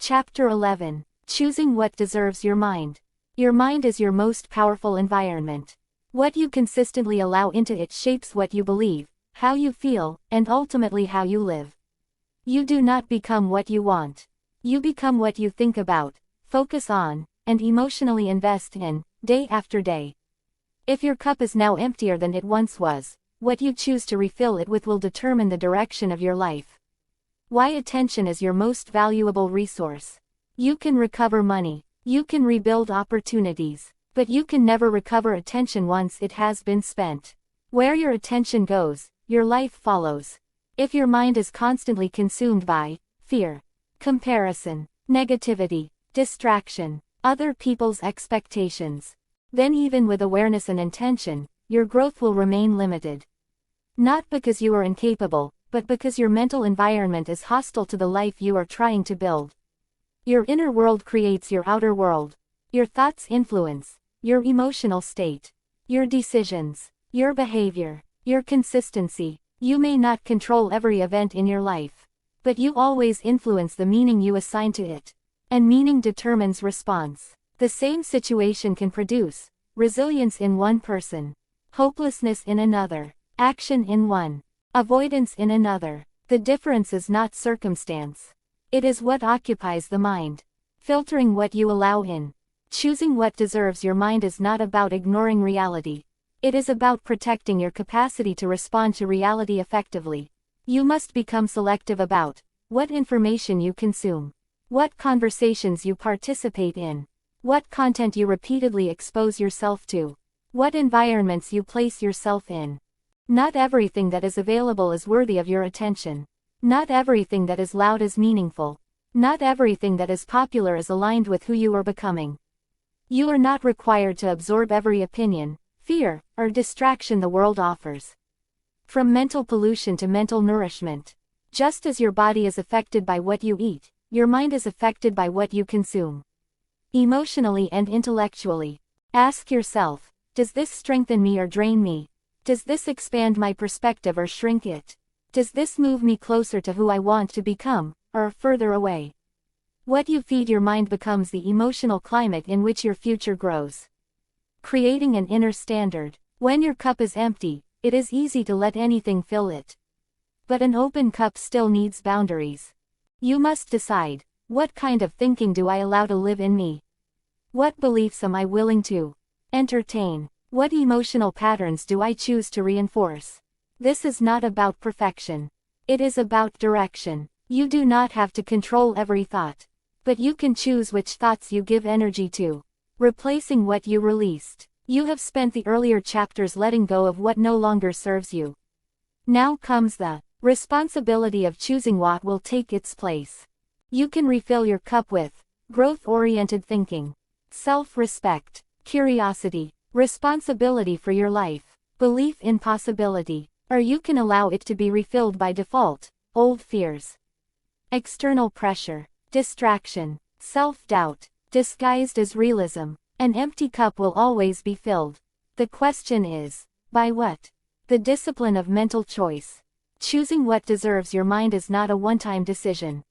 Chapter 11. Choosing what deserves your mind. Your mind is your most powerful environment. What you consistently allow into it shapes what you believe, how you feel, and ultimately how you live. You do not become what you want. You become what you think about, focus on, and emotionally invest in, day after day. If your cup is now emptier than it once was, what you choose to refill it with will determine the direction of your life. Why attention is your most valuable resource. You can recover money, you can rebuild opportunities, but you can never recover attention once it has been spent. Where your attention goes, your life follows. If your mind is constantly consumed by fear, comparison, negativity, distraction, other people's expectations, then even with awareness and intention, your growth will remain limited. Not because you are incapable, but because your mental environment is hostile to the life you are trying to build. Your inner world creates your outer world. Your thoughts influence your emotional state, your decisions, your behavior, your consistency. You may not control every event in your life, but you always influence the meaning you assign to it. And meaning determines response. The same situation can produce resilience in one person, hopelessness in another, action in one, avoidance in another. The difference is not circumstance. It is what occupies the mind. Filtering what you allow in. Choosing what deserves your mind is not about ignoring reality. It is about protecting your capacity to respond to reality effectively. You must become selective about what information you consume, what conversations you participate in, what content you repeatedly expose yourself to, what environments you place yourself in. Not everything that is available is worthy of your attention. Not everything that is loud is meaningful. Not everything that is popular is aligned with who you are becoming. You are not required to absorb every opinion, fear, or distraction the world offers. From mental pollution to mental nourishment. Just as your body is affected by what you eat, your mind is affected by what you consume. Emotionally and intellectually. Ask yourself, does this strengthen me or drain me? Does this expand my perspective or shrink it? Does this move me closer to who I want to become, or further away? What you feed your mind becomes the emotional climate in which your future grows. Creating an inner standard. When your cup is empty, it is easy to let anything fill it. But an open cup still needs boundaries. You must decide, what kind of thinking do I allow to live in me? What beliefs am I willing to entertain? What emotional patterns do I choose to reinforce? This is not about perfection. It is about direction. You do not have to control every thought, but you can choose which thoughts you give energy to, replacing what you released. You have spent the earlier chapters letting go of what no longer serves you. Now comes the responsibility of choosing what will take its place. You can refill your cup with growth-oriented thinking, self-respect, curiosity, responsibility for your life, belief in possibility, or you can allow it to be refilled by default, old fears, external pressure, distraction, self-doubt, disguised as realism. An empty cup will always be filled. The question is, by what? The discipline of mental choice. Choosing what deserves your mind is not a one-time decision.